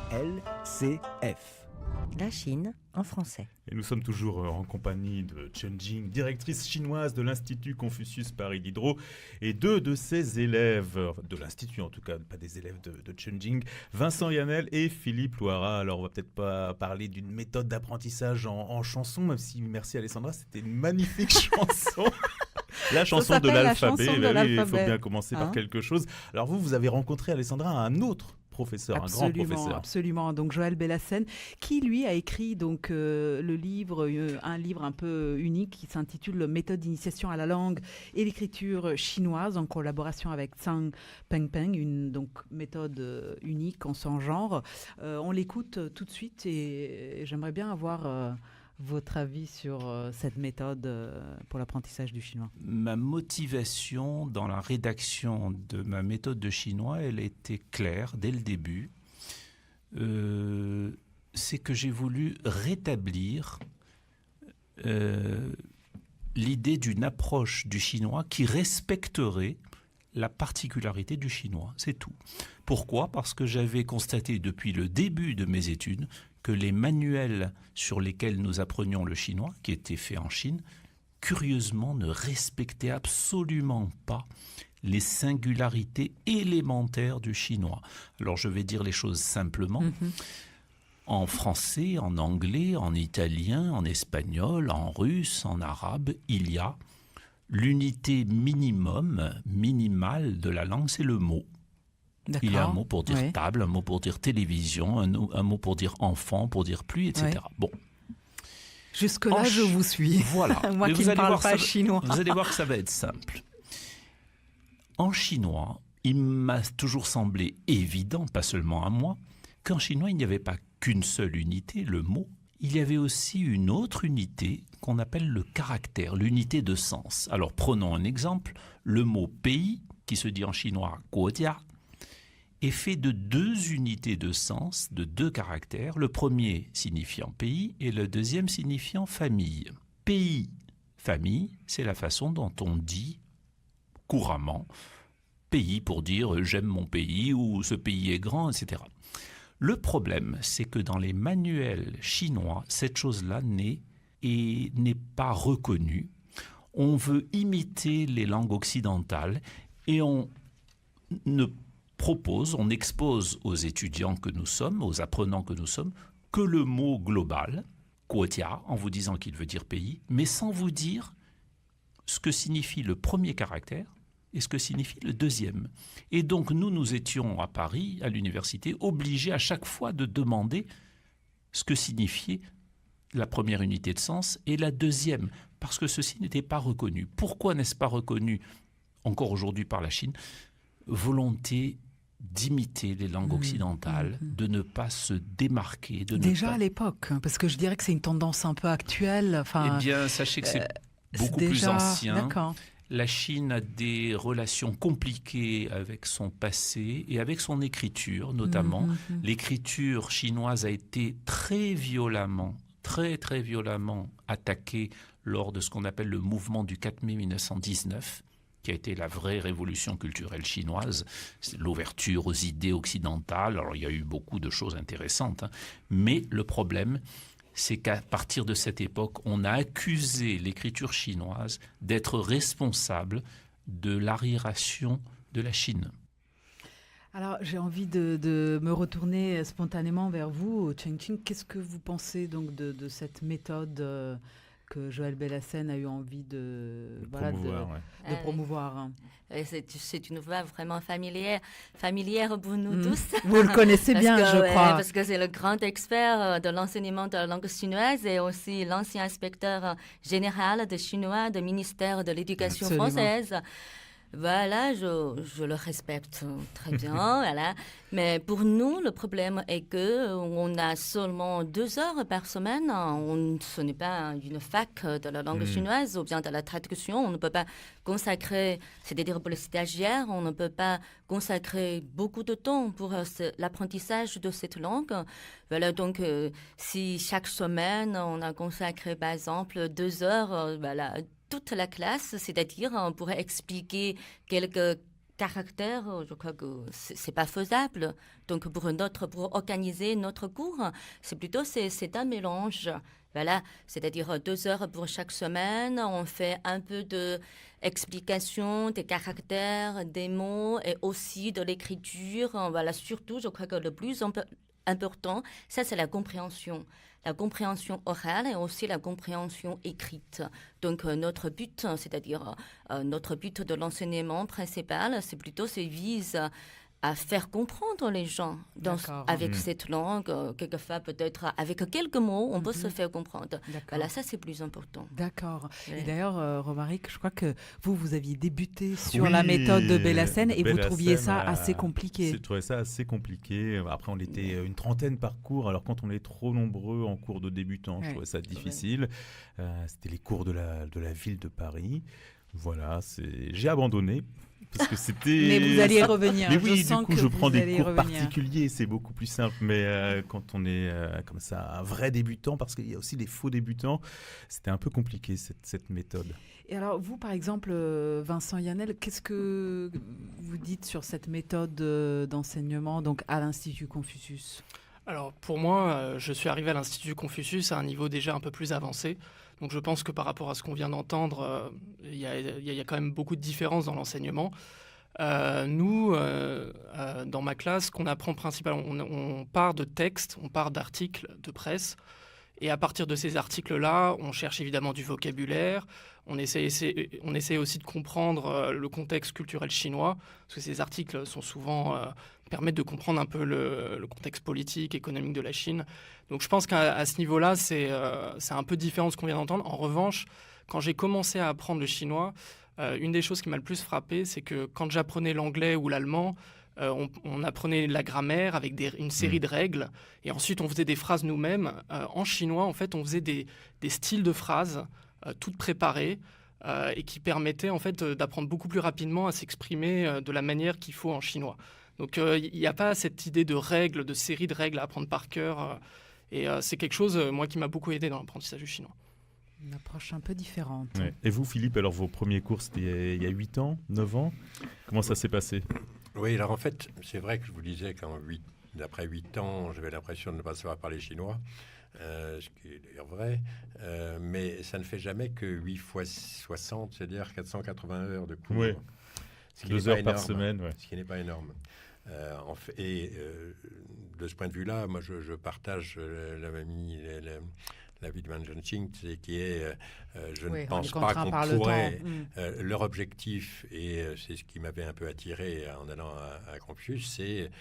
LCF. La Chine en français. Et nous sommes toujours en compagnie de Chen Jing, directrice chinoise de l'Institut Confucius Paris Diderot, et deux de ses élèves, de l'Institut en tout cas, pas des élèves de Chen Jing, Vincent Yanel et Philippe Loira. Alors on va peut-être pas parler d'une méthode d'apprentissage en chanson, même si merci Alessandra, c'était une magnifique chanson. La chanson de l'alphabet, il faut bien commencer par quelque chose. Alors vous avez rencontré Alessandra un autre professeur, un grand professeur. Absolument. Donc Joël Bellassène, qui lui a écrit donc le livre, un livre un peu unique qui s'intitule Méthode d'initiation à la langue et l'écriture chinoise en collaboration avec Zhang Pengpeng, une donc méthode unique en son genre. On l'écoute tout de suite et j'aimerais bien avoir votre avis sur cette méthode pour l'apprentissage du chinois. Ma motivation dans la rédaction de ma méthode de chinois, elle était claire dès le début. C'est que j'ai voulu rétablir l'idée d'une approche du chinois qui respecterait la particularité du chinois, c'est tout. Pourquoi ? Parce que j'avais constaté depuis le début de mes études que les manuels sur lesquels nous apprenions le chinois, qui étaient faits en Chine, curieusement ne respectaient absolument pas les singularités élémentaires du chinois. Alors je vais dire les choses simplement. En français, en anglais, en italien, en espagnol, en russe, en arabe, il y a l'unité minimale de la langue, c'est le mot. D'accord. Il y a un mot pour dire table, un mot pour dire télévision, un mot pour dire enfant, pour dire pluie, etc. Ouais. Bon. Jusque-là, je vous suis. Voilà. Moi qui ne parle pas chinois. Vous allez voir que ça va être simple. En chinois, il m'a toujours semblé évident, pas seulement à moi, qu'en chinois, il n'y avait pas qu'une seule unité, le mot. Il y avait aussi une autre unité qu'on appelle le caractère, l'unité de sens. Alors prenons un exemple. Le mot pays, qui se dit en chinois guojia, est fait de deux unités de sens, de deux caractères, le premier signifiant pays et le deuxième signifiant famille. Pays, famille, c'est la façon dont on dit couramment pays pour dire j'aime mon pays ou ce pays est grand, etc. Le problème, c'est que dans les manuels chinois, cette chose-là n'est pas reconnue. On veut imiter les langues occidentales et on expose aux étudiants que nous sommes, aux apprenants que nous sommes, que le mot global, guojia, en vous disant qu'il veut dire pays, mais sans vous dire ce que signifie le premier caractère et ce que signifie le deuxième. Et donc nous étions à Paris, à l'université, obligés à chaque fois de demander ce que signifiait la première unité de sens et la deuxième, parce que ceci n'était pas reconnu. Pourquoi n'est-ce pas reconnu, encore aujourd'hui par la Chine ? Volonté d'imiter les langues occidentales, de ne pas se démarquer. Déjà à l'époque, parce que je dirais que c'est une tendance un peu actuelle. Eh bien, sachez que c'est beaucoup plus ancien. D'accord. La Chine a des relations compliquées avec son passé et avec son écriture, notamment. L'écriture chinoise a été très violemment attaquée lors de ce qu'on appelle le mouvement du 4 mai 1919. Qui a été la vraie révolution culturelle chinoise, c'est l'ouverture aux idées occidentales. Alors il y a eu beaucoup de choses intéressantes, mais le problème, c'est qu'à partir de cette époque, on a accusé l'écriture chinoise d'être responsable de l'arriération de la Chine. Alors, j'ai envie de me retourner spontanément vers vous, Chen Jing. Qu'est-ce que vous pensez donc de cette méthode que Joël Bellassène a eu envie de promouvoir. C'est une voix vraiment familière pour nous tous. Vous le connaissez bien, je crois. Parce que c'est le grand expert de l'enseignement de la langue chinoise et aussi l'ancien inspecteur général de chinois du ministère de l'Éducation française. Voilà, je le respecte très bien, voilà. Mais pour nous, le problème est que on a seulement 2 heures par semaine. Ce n'est pas une fac de la langue chinoise ou bien de la traduction. On ne peut pas consacrer, c'est-à-dire pour les stagiaires, on ne peut pas consacrer beaucoup de temps pour l'apprentissage de cette langue. Voilà, donc si chaque semaine on a consacré par exemple 2 heures, voilà, toute la classe, c'est-à-dire on pourrait expliquer quelques caractères, je crois que c'est pas faisable. Donc pour organiser notre cours, c'est un mélange. Voilà, c'est-à-dire 2 heures pour chaque semaine. On fait un peu d'explication des caractères, des mots et aussi de l'écriture. Voilà, surtout, je crois que le plus important, ça c'est la compréhension orale et aussi la compréhension écrite. Donc notre but, c'est-à-dire notre but de l'enseignement principal, c'est vise à faire comprendre les gens avec cette langue. Quelquefois, peut-être avec quelques mots, on peut se faire comprendre. Voilà, ça c'est plus important. D'accord. Ouais. Et d'ailleurs, Romaric, je crois que vous aviez débuté sur la méthode de Bellassène et vous trouviez ça assez compliqué. Je trouvais ça assez compliqué. Après, on était une trentaine par cours. Alors, quand on est trop nombreux en cours de débutants, je trouvais ça difficile. C'était les cours de la ville de Paris. Voilà, j'ai abandonné. Parce que c'était... Mais vous allez revenir. Mais oui, je sens du coup, que je prends des cours revenir. particuliers, c'est beaucoup plus simple. Mais quand on est comme ça, un vrai débutant, parce qu'il y a aussi des faux débutants, c'était un peu compliqué, cette méthode. Et alors, vous, par exemple, Vincent Yanel, qu'est-ce que vous dites sur cette méthode d'enseignement donc à l'Institut Confucius ? Alors, pour moi, je suis arrivé à l'Institut Confucius à un niveau déjà un peu plus avancé. Donc, je pense que par rapport à ce qu'on vient d'entendre, il y a quand même beaucoup de différences dans l'enseignement. Nous, dans ma classe, qu'on apprend principalement, on part de textes, on part d'articles de presse. Et à partir de ces articles-là, on cherche évidemment du vocabulaire. On essaie aussi de comprendre le contexte culturel chinois, parce que ces articles sont souvent permettent de comprendre un peu le contexte politique, économique de la Chine. Donc je pense qu'à ce niveau-là, c'est un peu différent de ce qu'on vient d'entendre. En revanche, quand j'ai commencé à apprendre le chinois, une des choses qui m'a le plus frappé, c'est que quand j'apprenais l'anglais ou l'allemand, on apprenait la grammaire avec une série de règles, et ensuite on faisait des phrases nous-mêmes. En chinois, en fait, on faisait des styles de phrases toutes préparées et qui permettaient en fait d'apprendre beaucoup plus rapidement à s'exprimer de la manière qu'il faut en chinois. Donc il n'y a pas cette idée de règles, de série de règles à apprendre par cœur, et c'est quelque chose, moi, qui m'a beaucoup aidé dans l'apprentissage du chinois. Une approche un peu différente. Ouais. Et vous, Philippe, alors vos premiers cours, c'était il y a 8 ans, 9 ans. Comment ça s'est passé ? Oui, alors en fait, c'est vrai que je vous disais d'après 8 ans, j'avais l'impression de ne pas savoir parler chinois, ce qui est d'ailleurs vrai, mais ça ne fait jamais que 8 fois 60, c'est-à-dire 480 heures de cours. Oui, 2 heures par énorme, semaine. Ouais. Ce qui n'est pas énorme. De ce point de vue-là, moi je partage l'avis de Wang Zhenqing, qui est je ne pense pas qu'on pourrait... leur objectif, et c'est ce qui m'avait un peu attiré en allant à Confucius, c'est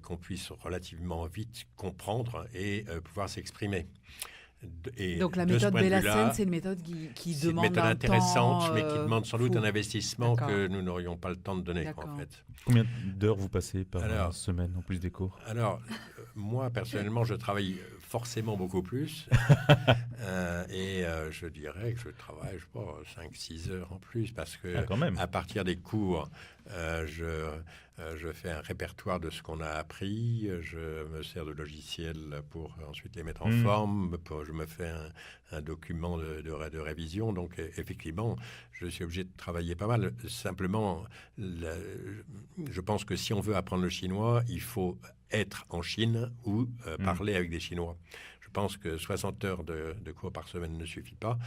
qu'on puisse relativement vite comprendre et pouvoir s'exprimer. Donc la méthode Bellassène, c'est une méthode qui demande une méthode intéressante, mais qui demande sans doute un investissement que nous n'aurions pas le temps de donner, en fait. Combien d'heures vous passez par semaine, en plus des cours ? Alors, moi, personnellement, je travaille forcément beaucoup plus. Je dirais que je travaille, je sais pas, 5-6 heures en plus, parce que à partir des cours, je fais un répertoire de ce qu'on a appris, je me sers de logiciels pour ensuite les mettre en forme, je me fais un document de révision. Donc, effectivement, je suis obligé de travailler pas mal. Simplement, je pense que si on veut apprendre le chinois, il faut être en Chine ou parler avec des Chinois. Je pense que 60 heures de cours par semaine ne suffit pas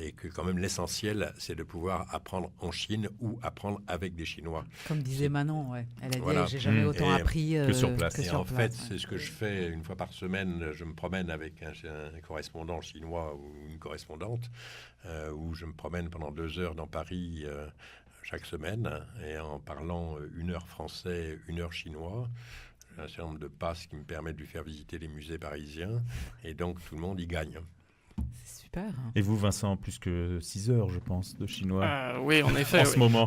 et que quand même l'essentiel, c'est de pouvoir apprendre en Chine ou apprendre avec des Chinois. Comme disait Manon, ouais. Elle a dit, j'ai jamais autant appris que sur place. Et en fait, c'est ce que je fais une fois par semaine. Je me promène avec un correspondant chinois ou une correspondante où je me promène pendant 2 heures dans Paris chaque semaine et en parlant 1 heure français, 1 heure chinois. Un certain nombre de passes qui me permettent de lui faire visiter les musées parisiens. Et donc, tout le monde y gagne. C'est super. Et vous, Vincent, plus que 6 heures, je pense, de chinois. Oui, en effet. En ce moment.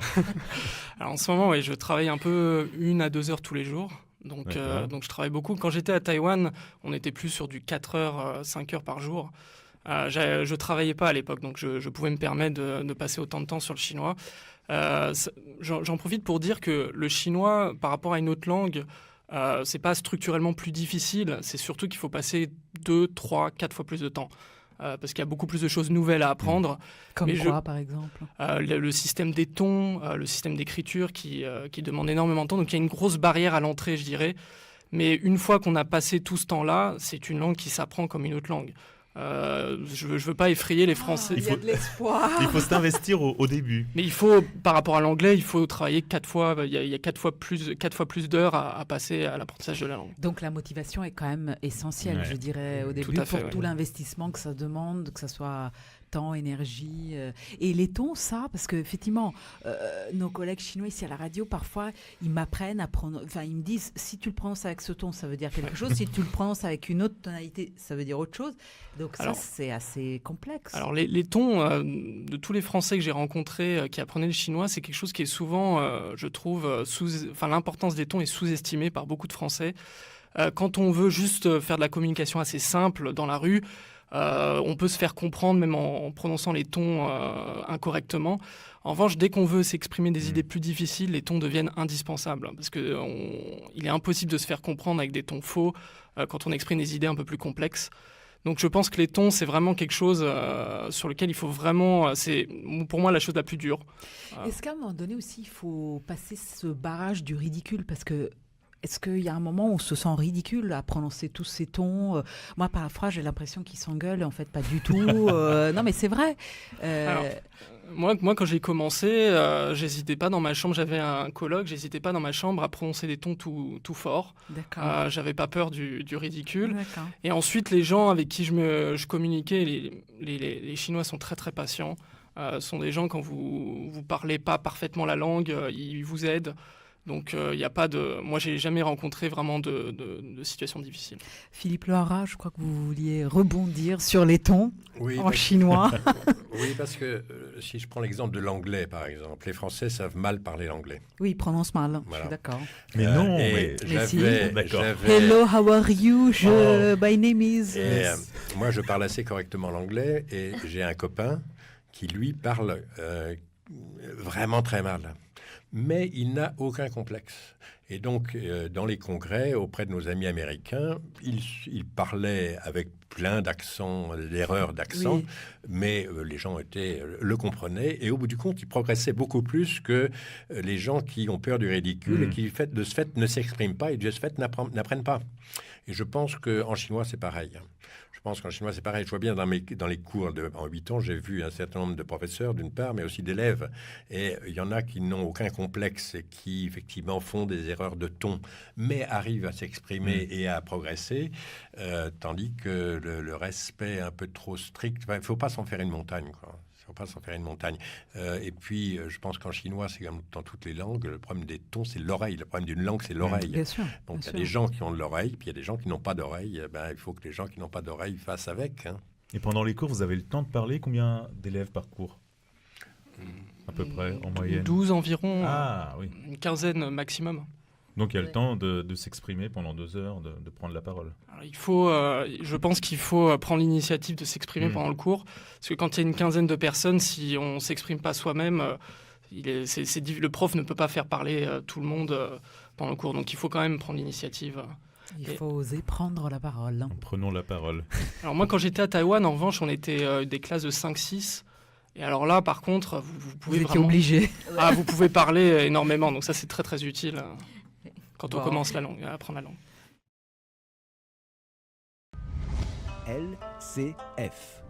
Alors, en ce moment, oui, je travaille un peu 1 à 2 heures tous les jours. Donc je travaille beaucoup. Quand j'étais à Taïwan, on était plus sur du 4 heures, 5 heures par jour. Je ne travaillais pas à l'époque, donc je pouvais me permettre de passer autant de temps sur le chinois. J'en profite pour dire que le chinois, par rapport à une autre langue, c'est pas structurellement plus difficile, c'est surtout qu'il faut passer 2, 3, 4 fois plus de temps. parce qu'il y a beaucoup plus de choses nouvelles à apprendre. Comme quoi, par exemple le système des tons, le système d'écriture qui demande énormément de temps. Donc il y a une grosse barrière à l'entrée, je dirais. Mais une fois qu'on a passé tout ce temps-là, c'est une langue qui s'apprend comme une autre langue. Je veux pas effrayer les Français. Il y a de l'espoir. Il faut s'investir au début. Mais il faut, par rapport à l'anglais, il faut travailler 4 fois. Il y a 4 fois plus d'heures à passer à l'apprentissage de la langue. Donc la motivation est quand même essentielle, je dirais, au début, pour tout l'investissement que ça demande, que ça soit temps, énergie. Et les tons, ça, parce qu'effectivement, nos collègues chinois ici à la radio, parfois, ils m'apprennent à prendre. Enfin, ils me disent, si tu le prononces avec ce ton, ça veut dire quelque chose. Si tu le prononces avec une autre tonalité, ça veut dire autre chose. Donc ça, c'est assez complexe. Alors les tons de tous les Français que j'ai rencontrés qui apprenaient le chinois, c'est quelque chose qui est souvent, je trouve, l'importance des tons est sous-estimée par beaucoup de Français. Quand on veut juste faire de la communication assez simple dans la rue, on peut se faire comprendre même en prononçant les tons incorrectement. En revanche, dès qu'on veut s'exprimer des idées plus difficiles, les tons deviennent indispensables parce qu'il est impossible de se faire comprendre avec des tons faux quand on exprime des idées un peu plus complexes. Donc je pense que les tons, c'est vraiment quelque chose sur lequel il faut vraiment... c'est pour moi la chose la plus dure. Est-ce qu'à un moment donné aussi, il faut passer ce barrage du ridicule? Parce que est-ce qu'il y a un moment où on se sent ridicule à prononcer tous ces tons? Moi, parfois, j'ai l'impression qu'ils s'engueulent. En fait, pas du tout. Non, mais c'est vrai. Alors, moi, quand j'ai commencé, j'hésitais pas dans ma chambre. J'avais un coloc, j'hésitais pas dans ma chambre à prononcer des tons tout forts. D'accord. J'avais pas peur du ridicule. D'accord. Et ensuite, les gens avec qui je communiquais, les Chinois sont très très patients. Sont des gens, quand vous parlez pas parfaitement la langue, ils vous aident. Donc, il n'y a pas de... Moi, j'ai jamais rencontré vraiment de situation difficile. Philippe Loara, je crois que vous vouliez rebondir sur les tons en chinois. Oui, parce que si je prends l'exemple de l'anglais, par exemple, les Français savent mal parler l'anglais. Oui, ils prononcent mal, Voilà. je suis d'accord. Mais non, Hello, how are you? My name is... Moi, je parle assez correctement l'anglais et j'ai un copain qui, lui, parle vraiment très mal. Mais il n'a aucun complexe. Et donc, dans les congrès, auprès de nos amis américains, il parlait avec plein d'accents, d'erreurs d'accent, mais les gens le comprenaient. Et au bout du compte, il progressait beaucoup plus que les gens qui ont peur du ridicule et qui, de ce fait, ne s'expriment pas et de ce fait, n'apprennent pas. Et je pense qu'en chinois, c'est pareil. Je vois bien dans les cours en 8 ans, j'ai vu un certain nombre de professeurs, d'une part, mais aussi d'élèves. Et il y en a qui n'ont aucun complexe et qui, effectivement, font des erreurs de ton, mais arrivent à s'exprimer et à progresser, tandis que le respect un peu trop strict, il ne faut pas s'en faire une montagne, quoi. Il ne faut pas s'en faire une montagne. Et puis, je pense qu'en chinois, c'est comme dans toutes les langues, le problème des tons, c'est l'oreille. Le problème d'une langue, c'est l'oreille. Bien sûr. Donc, il y a des gens qui ont de l'oreille, puis il y a des gens qui n'ont pas d'oreille. Il faut que les gens qui n'ont pas d'oreille fassent avec. Hein. Et pendant les cours, vous avez le temps de parler? Combien d'élèves par cours? À peu près, en moyenne 12 environ. Oui. Une quinzaine maximum. Donc il y a le temps de s'exprimer pendant 2 heures, de prendre la parole. Alors, je pense qu'il faut prendre l'initiative de s'exprimer pendant le cours. Parce que quand il y a une quinzaine de personnes, si on ne s'exprime pas soi-même, le prof ne peut pas faire parler tout le monde pendant le cours. Donc il faut quand même prendre l'initiative. Il faut oser prendre la parole. Prenons la parole. Alors moi, quand j'étais à Taïwan, en revanche, on était des classes de 5-6. Et alors là, par contre, vous pouvez étiez obligé. Vous pouvez parler énormément. Donc ça, c'est très, très utile quand on commence à apprendre la langue. LCF.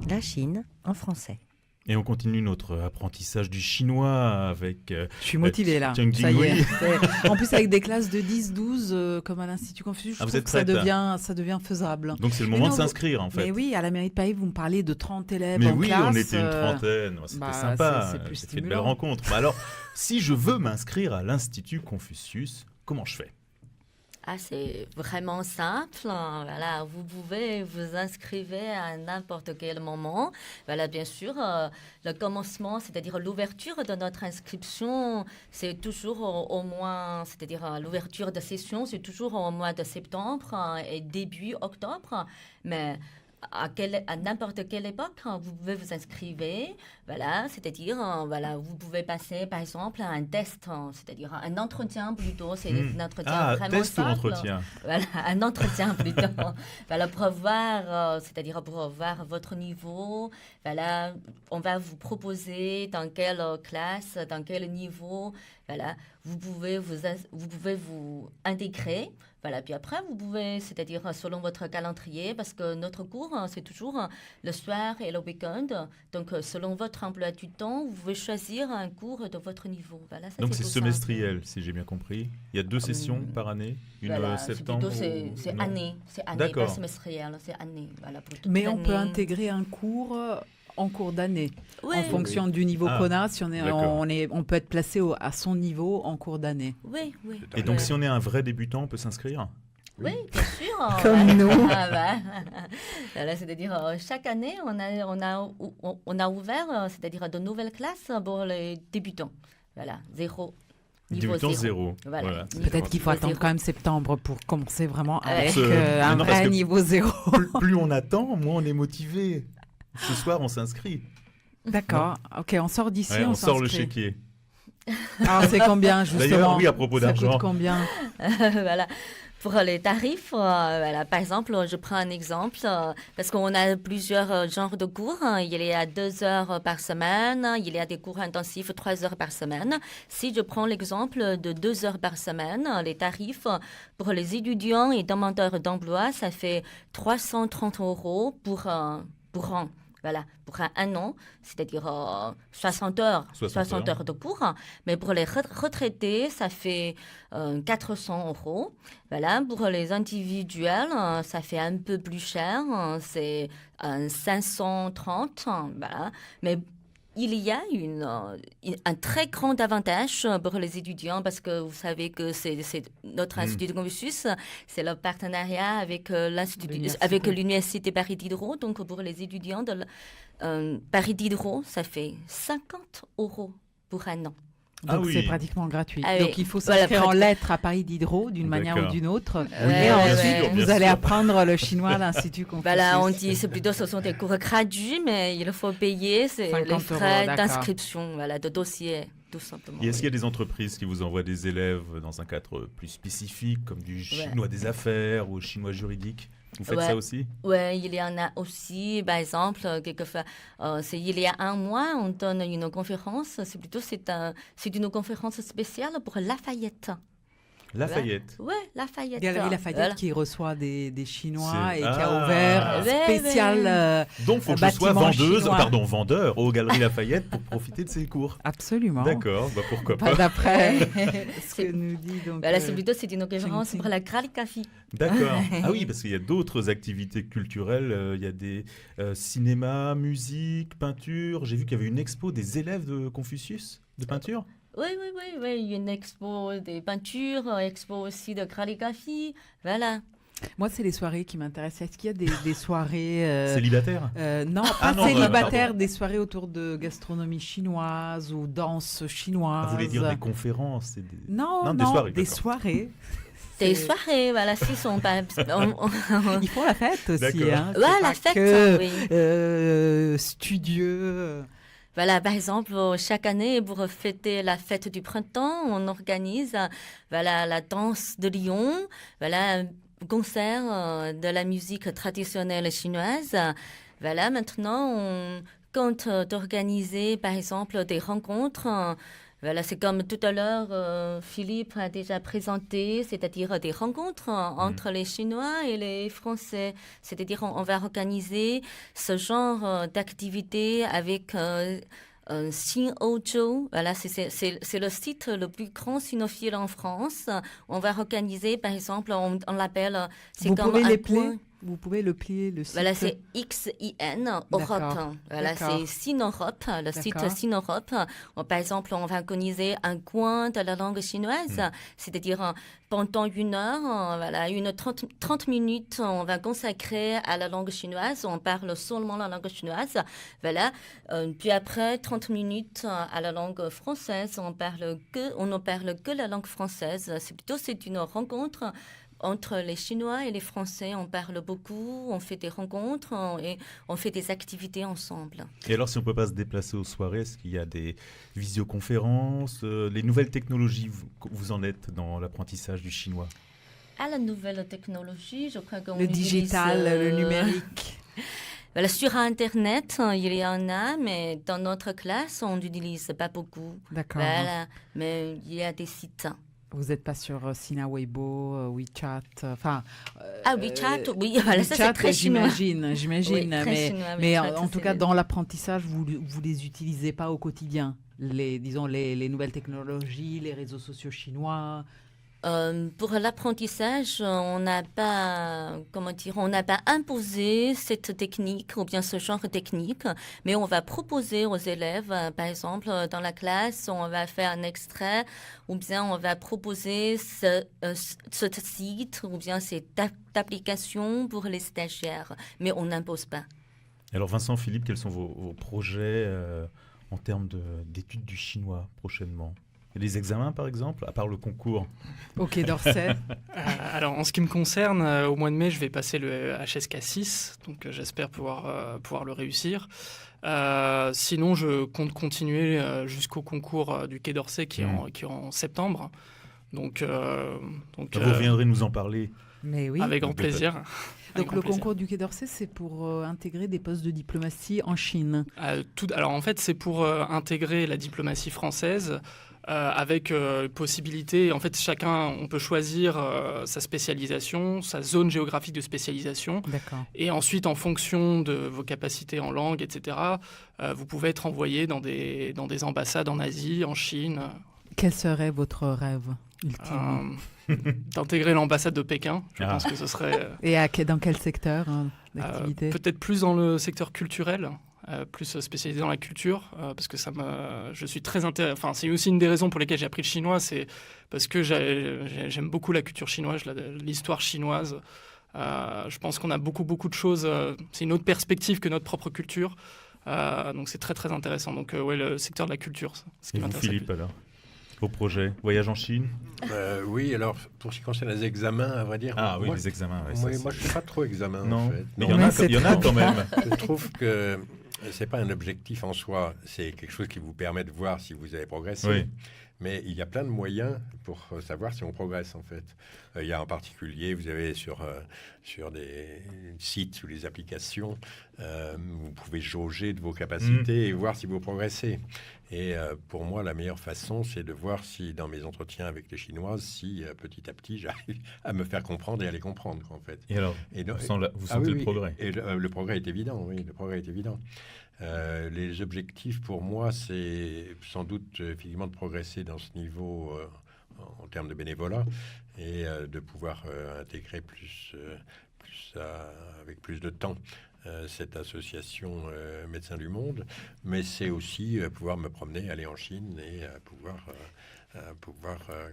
La Chine en français. Et on continue notre apprentissage du chinois avec... Je suis motivé là, ça y est. En plus avec des classes de 10-12 comme à l'Institut Confucius, je trouve que ça devient faisable. Donc c'est le moment de s'inscrire en fait. Mais oui, à la mairie de Paris, vous me parlez de 30 élèves mais en classe. Mais oui, on était une trentaine, c'était sympa, j'ai fait de belles rencontres. Alors, si je veux m'inscrire à l'Institut Confucius, comment je fais? C'est vraiment simple. Voilà, vous pouvez vous inscrire à n'importe quel moment. Voilà, bien sûr, le commencement, c'est-à-dire l'ouverture de notre inscription, c'est toujours au mois, c'est-à-dire l'ouverture de session, c'est toujours au mois de septembre et début octobre. Mais à n'importe quelle époque, vous pouvez vous inscrire. Voilà, c'est-à-dire, vous pouvez passer, par exemple, un test, c'est-à-dire un entretien plutôt. C'est un entretien vraiment test simple. ou entretien. Voilà, un entretien plutôt. Voilà, pour voir, c'est-à-dire pour voir votre niveau. Voilà, on va vous proposer dans quelle classe, dans quel niveau. Voilà, vous pouvez vous intégrer. Voilà, puis après, vous pouvez, c'est-à-dire selon votre calendrier, parce que notre cours, c'est toujours le soir et le week-end. Donc, selon votre emploi du temps, vous pouvez choisir un cours de votre niveau. Voilà, ça, donc, c'est semestriel, si j'ai bien compris. Il y a 2 sessions par année, une septembre. C'est année, pas semestriel, c'est année. Voilà, mais on peut intégrer un cours en cours d'année, en fonction du niveau qu'on a. Si on peut être placé à son niveau en cours d'année. Oui. Et donc, si on est un vrai débutant, on peut s'inscrire? Oui, bien sûr. Comme nous. Voilà, c'est-à-dire, chaque année, on a ouvert, c'est-à-dire de nouvelles classes pour les débutants. Voilà, Débutant 0. Voilà. Peut-être qu'il faut attendre quand même septembre pour commencer vraiment avec un vrai niveau 0. Plus on attend, moins on est motivé. Ce soir, on s'inscrit. D'accord. Ok, on sort d'ici, on sort le chéquier. Alors, c'est combien, justement? D'ailleurs, oui, à propos d'argent. Ça coûte combien? Voilà. Pour les tarifs, par exemple, je prends un exemple, parce qu'on a plusieurs genres de cours. Il y a 2 heures par semaine, il y a des cours intensifs 3 heures par semaine. Si je prends l'exemple de 2 heures par semaine, les tarifs pour les étudiants et demandeurs d'emploi, ça fait 330 € pour an. Voilà, pour un an, c'est-à-dire 60 heures de cours. Mais pour les retraités, ça fait 400 €. Voilà, pour les individuels, ça fait un peu plus cher, c'est 530. Voilà, mais il y a un très grand avantage pour les étudiants parce que vous savez que c'est notre Institut de Confucius, c'est le partenariat avec l'Université Paris Diderot. Donc, pour les étudiants de Paris Diderot, ça fait 50 € pour un an. Donc c'est pratiquement gratuit. Donc il faut s'inscrire en lettres à Paris Diderot d'une manière ou d'une autre. Et ensuite, vous allez apprendre le chinois à l'Institut Confucius. Voilà, on dit ce sont des cours gratuits, mais il faut payer les frais d'inscription, de dossier. Tout simplement. Et est-ce qu'il y a des entreprises qui vous envoient des élèves dans un cadre plus spécifique, comme du chinois des affaires ou chinois juridique? Vous faites ça aussi? Oui, il y en a aussi. Par exemple, quelquefois, il y a un mois, on donne une conférence. C'est une conférence spéciale pour Lafayette. Lafayette. Oui, Lafayette. Galerie Lafayette qui reçoit des Chinois et qui a ouvert spécial. Donc, il faut que je sois vendeur aux Galeries Lafayette pour profiter de ces cours. Absolument. D'accord, pourquoi pas. D'après ce que nous dit. Donc, c'est une conférence pour la calligraphie. D'accord. Ah oui, parce qu'il y a d'autres activités culturelles. Il y a des cinéma, musique, peinture. J'ai vu qu'il y avait une expo des élèves de Confucius de peinture. Oui, une expo des peintures, expo aussi de calligraphie, voilà. Moi, c'est les soirées qui m'intéressent. Est-ce qu'il y a des soirées... célibataires? Non, pas célibataires, des soirées autour de gastronomie chinoise ou danse chinoise. Vous voulez dire des conférences Non, des soirées. Des soirées, voilà, s'ils sont pas... Ils font la fête aussi, hein. Ouais, la fête, oui. Studieux... Voilà, par exemple, chaque année, pour fêter la fête du printemps, on organise la danse de Lyon, un concert de la musique traditionnelle chinoise. Voilà, maintenant, on compte d'organiser, par exemple, des rencontres. Voilà, c'est comme tout à l'heure, Philippe a déjà présenté, c'est-à-dire des rencontres entre les Chinois et les Français. C'est-à-dire on va organiser ce genre d'activité avec Sinojo. Voilà, c'est le site le plus grand sinophile en France. On va organiser, par exemple, on l'appelle... Vous pouvez le plier, le site. Voilà, c'est XIN Europe. Voilà, c'est Sineurope, le site Sineurope. Par exemple, on va organiser un coin de la langue chinoise, c'est-à-dire pendant 1 heure, 30 minutes, on va consacrer à la langue chinoise. On parle seulement la langue chinoise. Voilà. Puis après, 30 minutes à la langue française. On ne parle que la langue française. C'est une rencontre entre les Chinois et les Français, on parle beaucoup, on fait des rencontres et on fait des activités ensemble. Et alors, si on ne peut pas se déplacer aux soirées, est-ce qu'il y a des visioconférences, les nouvelles technologies, vous en êtes dans l'apprentissage du chinois? À la nouvelle technologie, je crois qu'on le digital, le numérique. Voilà, sur Internet, il y en a, mais dans notre classe, on n'utilise pas beaucoup. D'accord. Voilà, mais il y a des sites. Vous n'êtes pas sur Sina Weibo, WeChat, WeChat, oui, voilà, ça c'est très chinois. J'imagine, oui, mais en tout cas, dans l'apprentissage, vous les utilisez pas au quotidien, les nouvelles technologies, les réseaux sociaux chinois. Pour l'apprentissage, on n'a pas imposé cette technique ou bien ce genre de technique, mais on va proposer aux élèves, par exemple, dans la classe, on va faire un extrait ou bien on va proposer ce site ou bien cette application pour les stagiaires, mais on n'impose pas. Alors Vincent, Philippe, quels sont vos projets en termes d'études du chinois prochainement? Les examens, par exemple, à part le concours au Quai d'Orsay. Alors, en ce qui me concerne, au mois de mai, je vais passer le HSK 6, donc j'espère pouvoir le réussir. Sinon, je compte continuer jusqu'au concours du Quai d'Orsay qui est en septembre. Donc vous reviendrez nous en parler. Mais oui. Avec grand plaisir. Donc le concours du Quai d'Orsay, c'est pour intégrer des postes de diplomatie en Chine. Alors en fait, c'est pour intégrer la diplomatie française. Avec possibilité, en fait, on peut choisir sa spécialisation, sa zone géographique de spécialisation. D'accord. Et ensuite, en fonction de vos capacités en langue, etc., vous pouvez être envoyé dans des ambassades en Asie, en Chine. Quel serait votre rêve ultime? D'intégrer l'ambassade de Pékin. Je pense que ce serait... Et dans quel secteur d'activité? Peut-être plus dans le secteur culturel. Plus spécialisé dans la culture, parce que je suis très intéressé. Enfin, c'est aussi une des raisons pour lesquelles j'ai appris le chinois, c'est parce que j'aime beaucoup la culture chinoise, l'histoire chinoise. Je pense qu'on a beaucoup de choses. C'est une autre perspective que notre propre culture, donc c'est très très intéressant. Donc le secteur de la culture, ce qui m'intéresse. Philippe, alors, vos projets, voyage en Chine? Oui, alors pour ce qui concerne les examens, à vrai dire. Oui, les examens. Moi, je ne suis pas trop examen. Non, en fait. mais il y en a quand même. Je trouve que c'est pas un objectif en soi, c'est quelque chose qui vous permet de voir si vous avez progressé. Oui. Mais il y a plein de moyens pour savoir si on progresse, en fait. Il y a en particulier, vous avez sur des sites ou des applications, vous pouvez jauger de vos capacités et voir si vous progressez. Et pour moi, la meilleure façon, c'est de voir si, dans mes entretiens avec les Chinoises, si petit à petit, j'arrive à me faire comprendre et à les comprendre, en fait. Et alors, vous sentez le progrès? Et le progrès est évident, oui, le progrès est évident. Les objectifs, pour moi, c'est sans doute, effectivement, de progresser dans ce niveau en termes de bénévolat et de pouvoir intégrer avec plus de temps cette association Médecins du Monde, mais c'est aussi pouvoir me promener, aller en Chine et pouvoir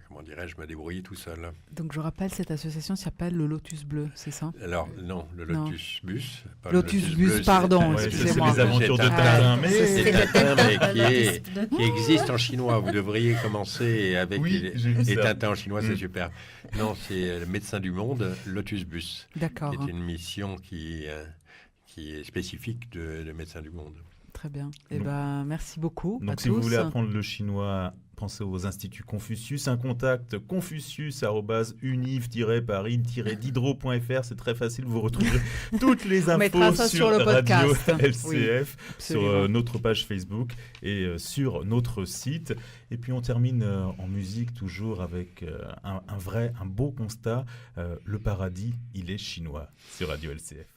comment dirais-je, me débrouiller tout seul. Donc je rappelle, cette association s'appelle le Lotus Bleu, c'est ça? Alors non, le Lotus Bus. Lotus Bus, pardon, excusez-moi. C'est les aventures de Tintin, c'est Tintin, mais qui existe en chinois. Vous devriez commencer avec les Tintins en chinois, c'est super. Non, c'est le Médecin du Monde, Lotus Bus. D'accord. Qui est une mission qui est spécifique de Médecins du Monde. Très bien. Merci beaucoup. Donc, si vous voulez apprendre le chinois, pensez aux instituts Confucius. Un contact confucius@univ-paris-diderot.fr. C'est très facile. Vous retrouverez toutes les infos sur le podcast. Radio LCF, sur notre page Facebook et sur notre site. Et puis, on termine en musique toujours avec un beau constat. Le paradis, il est chinois sur Radio LCF.